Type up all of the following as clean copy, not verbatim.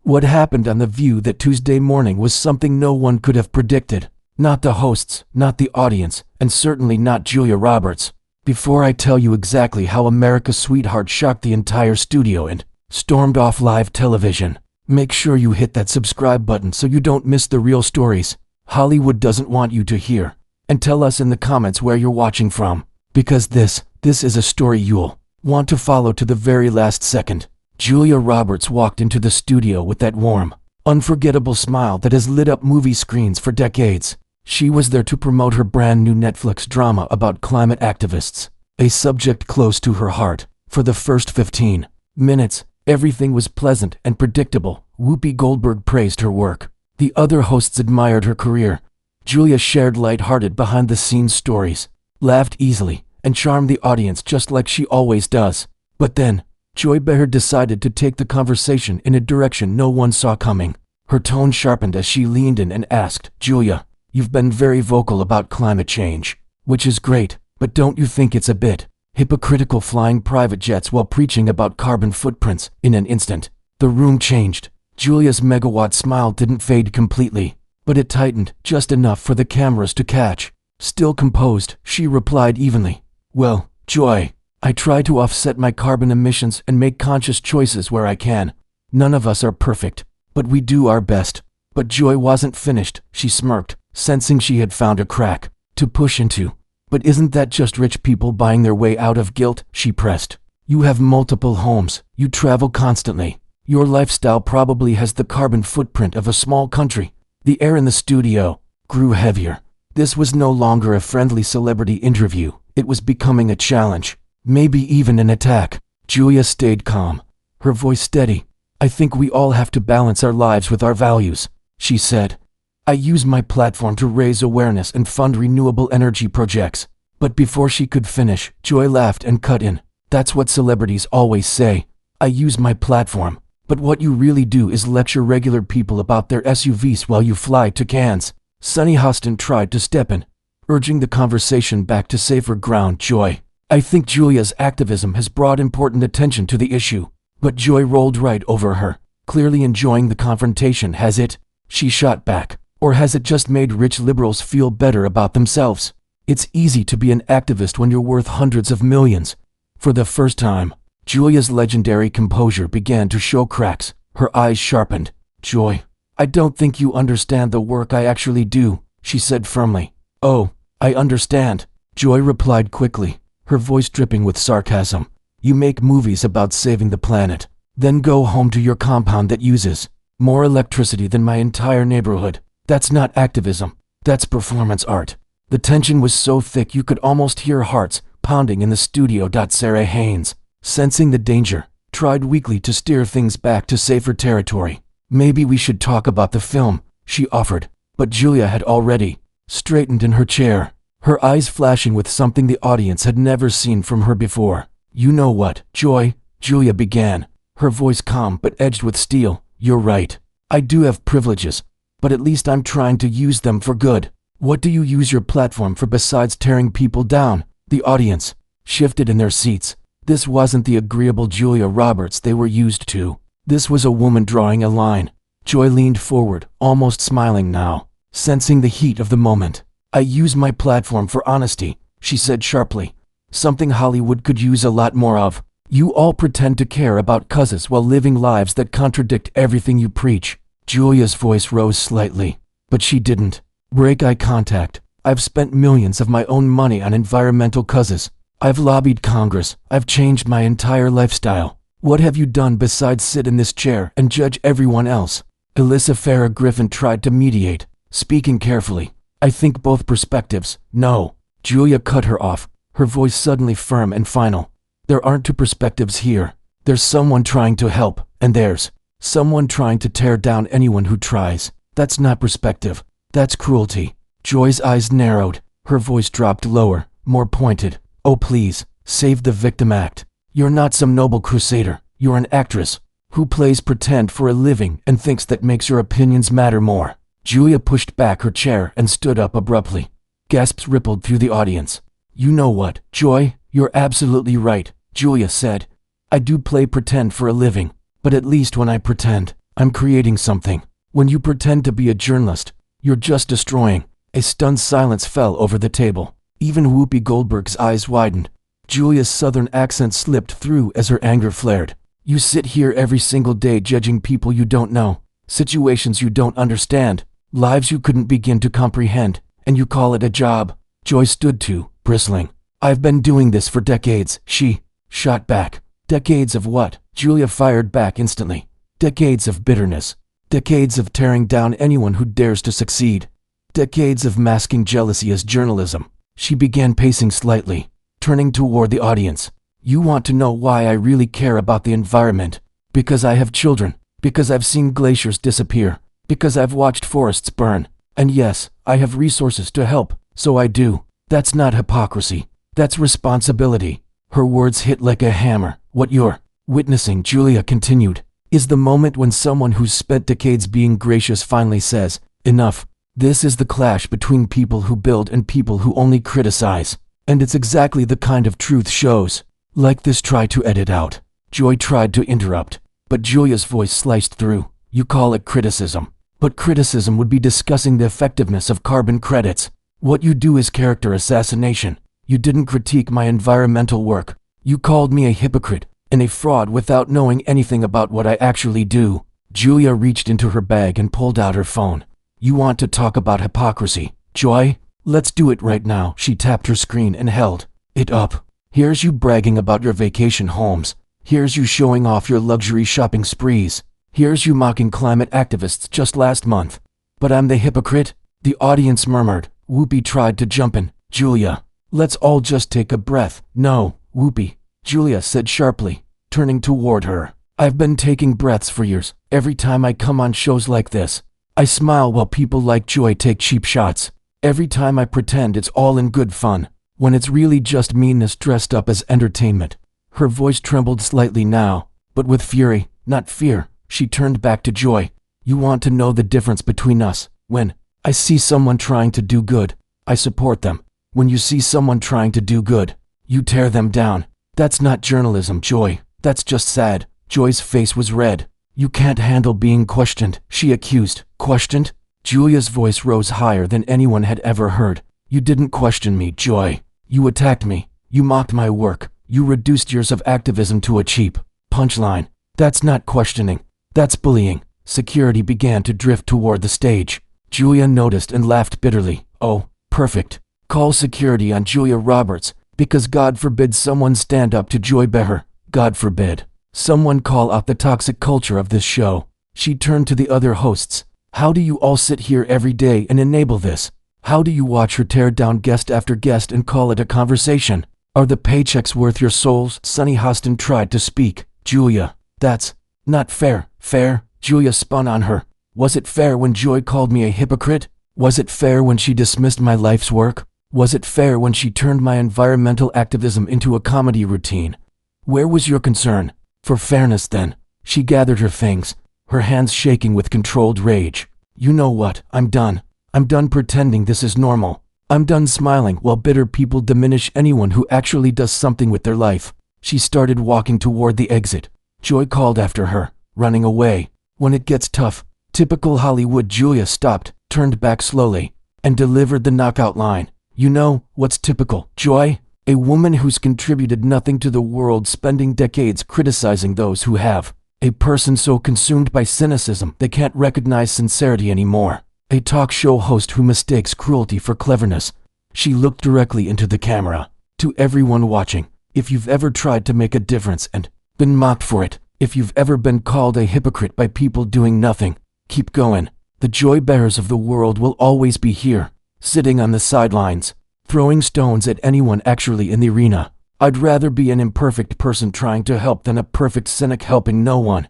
What happened on The View that Tuesday morning was something no one could have predicted. Not the hosts, not the audience, and certainly not Julia Roberts. Before I tell you exactly how America's Sweetheart shocked the entire studio and stormed off live television, make sure you hit that subscribe button so you don't miss the real stories Hollywood doesn't want you to hear. And tell us in the comments where you're watching from, because this is a story you'll want to follow to the very last second. Julia Roberts walked into the studio with that warm, unforgettable smile that has lit up movie screens for decades. She was there to promote her brand new Netflix drama about climate activists, a subject close to her heart. For the first 15 minutes, everything was pleasant and predictable. Whoopi Goldberg praised her work. The other hosts admired her career. Julia shared light-hearted behind-the-scenes stories, laughed easily, and charmed the audience just like she always does. But then, Behar decided to take the conversation in a direction no one saw coming. Her tone sharpened as she leaned in and asked, "Julia, you've been very vocal about climate change, which is great, but don't you think it's a bit hypocritical flying private jets while preaching about carbon footprints?" In an instant, the room changed. Julia's megawatt smile didn't fade completely, but it tightened just enough for the cameras to catch. Still composed, she replied evenly, "Well, Joy, I try to offset my carbon emissions and make conscious choices where I can. None of us are perfect, but we do our best." But Joy wasn't finished. She smirked, sensing she had found a crack to push into. "But isn't that just rich people buying their way out of guilt?" she pressed. "You have multiple homes, you travel constantly. Your lifestyle probably has the carbon footprint of a small country." The air in the studio grew heavier. This was no longer a friendly celebrity interview. It was becoming a challenge, maybe even an attack. Julia stayed calm, her voice steady. "I think we all have to balance our lives with our values," she said. "I use my platform to raise awareness and fund renewable energy projects." But before she could finish, Joy laughed and cut in. "That's what celebrities always say. I use my platform. But what you really do is lecture regular people about their SUVs while you fly to Cannes." Sunny Hostin tried to step in, urging the conversation back to safer ground. "Joy, I think Julia's activism has brought important attention to the issue." But Joy rolled right over her, clearly enjoying the confrontation. "Has it?" she shot back. "Or has it just made rich liberals feel better about themselves? It's easy to be an activist when you're worth hundreds of millions." For the first time, Julia's legendary composure began to show cracks. Her eyes sharpened. "Joy, I don't think you understand the work I actually do," she said firmly. "Oh, I understand," Joy replied quickly, her voice dripping with sarcasm. "You make movies about saving the planet, then go home to your compound that uses more electricity than my entire neighborhood. That's not activism, that's performance art." The tension was so thick you could almost hear hearts pounding in the studio. Sarah Haynes, sensing the danger, tried weakly to steer things back to safer territory. "Maybe we should talk about the film," she offered, but Julia had already straightened in her chair, her eyes flashing with something the audience had never seen from her before. "You know what, Joy?" Julia began, her voice calm but edged with steel. "You're right. I do have privileges, but at least I'm trying to use them for good. What do you use your platform for besides tearing people down?" The audience shifted in their seats. This wasn't the agreeable Julia Roberts they were used to. This was a woman drawing a line. Joy leaned forward, almost smiling now, sensing the heat of the moment. "I use my platform for honesty," she said sharply. "Something Hollywood could use a lot more of. You all pretend to care about causes while living lives that contradict everything you preach." Julia's voice rose slightly, but she didn't break eye contact. "I've spent millions of my own money on environmental causes. I've lobbied Congress. I've changed my entire lifestyle. What have you done besides sit in this chair and judge everyone else?" Alyssa Farah Griffin tried to mediate, speaking carefully. "I think both perspectives." "No," Julia cut her off, her voice suddenly firm and final. "There aren't two perspectives here. There's someone trying to help, and there's someone trying to tear down anyone who tries. That's not perspective. That's cruelty." Joy's eyes narrowed, her voice dropped lower, more pointed. "Oh please, save the victim act. You're not some noble crusader. You're an actress who plays pretend for a living and thinks that makes your opinions matter more." Julia pushed back her chair and stood up abruptly. Gasps rippled through the audience. "You know what, Joy? You're absolutely right," Julia said. "I do play pretend for a living, but at least when I pretend, I'm creating something. When you pretend to be a journalist, you're just destroying." A stunned silence fell over the table. Even Whoopi Goldberg's eyes widened. Julia's southern accent slipped through as her anger flared. "You sit here every single day judging people you don't know, situations you don't understand, lives you couldn't begin to comprehend, and you call it a job." Joy stood to, bristling. "I've been doing this for decades," she shot back. "Decades of what?" Julia fired back instantly. "Decades of bitterness. Decades of tearing down anyone who dares to succeed. Decades of masking jealousy as journalism." She began pacing slightly, turning toward the audience. "You want to know why I really care about the environment? Because I have children. Because I've seen glaciers disappear. Because I've watched forests burn. And yes, I have resources to help, so I do. That's not hypocrisy. That's responsibility." Her words hit like a hammer. "What you're witnessing," Julia continued, "is the moment when someone who's spent decades being gracious finally says, 'Enough.' This is the clash between people who build and people who only criticize. And it's exactly the kind of truth shows like this try to edit out." Joy tried to interrupt, but Julia's voice sliced through. "You call it criticism. But criticism would be discussing the effectiveness of carbon credits. What you do is character assassination. You didn't critique my environmental work. You called me a hypocrite and a fraud without knowing anything about what I actually do." Julia reached into her bag and pulled out her phone. "You want to talk about hypocrisy, Joy? Let's do it right now." She tapped her screen and held it up. "Here's you bragging about your vacation homes. Here's you showing off your luxury shopping sprees. Here's you mocking climate activists just last month. But I'm the hypocrite?" The audience murmured. Whoopi tried to jump in. "Julia, let's all just take a breath." "No, Whoopi," Julia said sharply, turning toward her. "I've been taking breaths for years. Every time I come on shows like this, I smile while people like Joy take cheap shots. Every time I pretend it's all in good fun, when it's really just meanness dressed up as entertainment." Her voice trembled slightly now, but with fury, not fear. She turned back to Joy. "You want to know the difference between us? When I see someone trying to do good, I support them. When you see someone trying to do good, you tear them down. That's not journalism, Joy. That's just sad." Joy's face was red. "You can't handle being questioned," she accused. "Questioned?" Julia's voice rose higher than anyone had ever heard. "You didn't question me, Joy. You attacked me. You mocked my work. You reduced years of activism to a cheap punchline. That's not questioning. That's bullying." Security began to drift toward the stage. Julia noticed and laughed bitterly. "Oh, perfect. Call security on Julia Roberts, because God forbid someone stand up to Joy Behar. God forbid someone call out the toxic culture of this show." She turned to the other hosts. "How do you all sit here every day and enable this? How do you watch her tear down guest after guest and call it a conversation? Are the paychecks worth your souls?" Sunny Hostin tried to speak. "Julia, that's not fair." "Fair?" Julia spun on her. "Was it fair when Joy called me a hypocrite? Was it fair when she dismissed my life's work? Was it fair when she turned my environmental activism into a comedy routine? Where was your concern for fairness then?" She gathered her things, her hands shaking with controlled rage. "You know what? I'm done. I'm done pretending this is normal. I'm done smiling while bitter people diminish anyone who actually does something with their life." She started walking toward the exit. Joy called after her, running away. "When it gets tough, typical Hollywood." Julia stopped, turned back slowly, and delivered the knockout line. "You know what's typical, Joy? A woman who's contributed nothing to the world, spending decades criticizing those who have. A person so consumed by cynicism they can't recognize sincerity anymore. A talk show host who mistakes cruelty for cleverness." She looked directly into the camera. "To everyone watching, if you've ever tried to make a difference and been mocked for it, if you've ever been called a hypocrite by people doing nothing, keep going. The Joy Behars of the world will always be here, sitting on the sidelines, throwing stones at anyone actually in the arena. I'd rather be an imperfect person trying to help than a perfect cynic helping no one.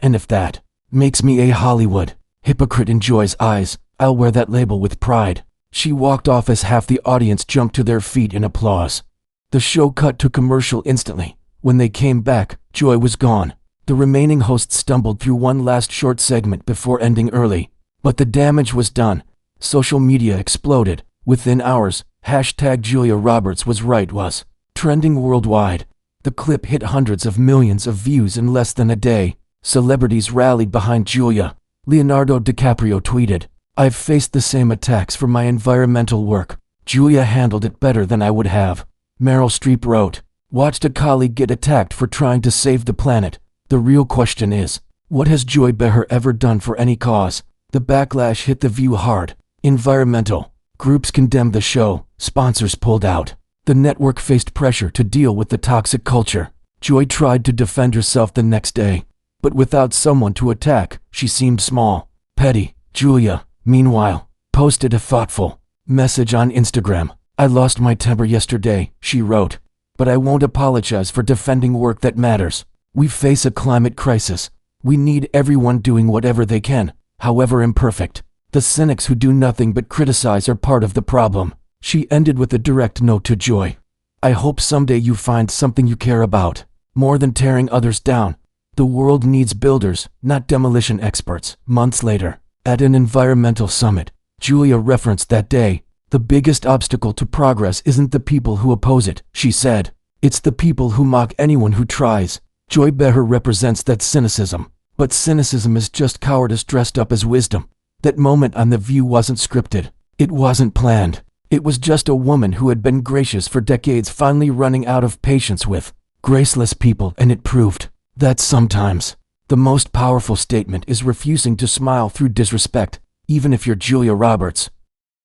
And if that makes me a Hollywood hypocrite in Joy's eyes, I'll wear that label with pride." She walked off as half the audience jumped to their feet in applause. The show cut to commercial instantly. When they came back, Joy was gone. The remaining hosts stumbled through one last short segment before ending early. But the damage was done. Social media exploded. Within hours, #Julia Roberts was right was trending worldwide. The clip hit hundreds of millions of views in less than a day. Celebrities rallied behind Julia. Leonardo DiCaprio tweeted, "I've faced the same attacks for my environmental work. Julia handled it better than I would have." Meryl Streep wrote, "Watched a colleague get attacked for trying to save the planet. The real question is, what has Joy Behar ever done for any cause?" The backlash hit The View hard. Environmental groups condemned the show, sponsors pulled out. The network faced pressure to deal with the toxic culture. Joy tried to defend herself the next day, but without someone to attack, she seemed small, petty. Julia, meanwhile, posted a thoughtful message on Instagram. "I lost my temper yesterday," she wrote, "but I won't apologize for defending work that matters. We face a climate crisis. We need everyone doing whatever they can, however imperfect. The cynics who do nothing but criticize are part of the problem." She ended with a direct note to Joy. "I hope someday you find something you care about, more than tearing others down. The world needs builders, not demolition experts." Months later, at an environmental summit, Julia referenced that day. "The biggest obstacle to progress isn't the people who oppose it," she said. "It's the people who mock anyone who tries." Joy Behar represents that cynicism, but cynicism is just cowardice dressed up as wisdom. That moment on The View wasn't scripted. It wasn't planned. It was just a woman who had been gracious for decades finally running out of patience with graceless people, and it proved that sometimes the most powerful statement is refusing to smile through disrespect, even if you're Julia Roberts.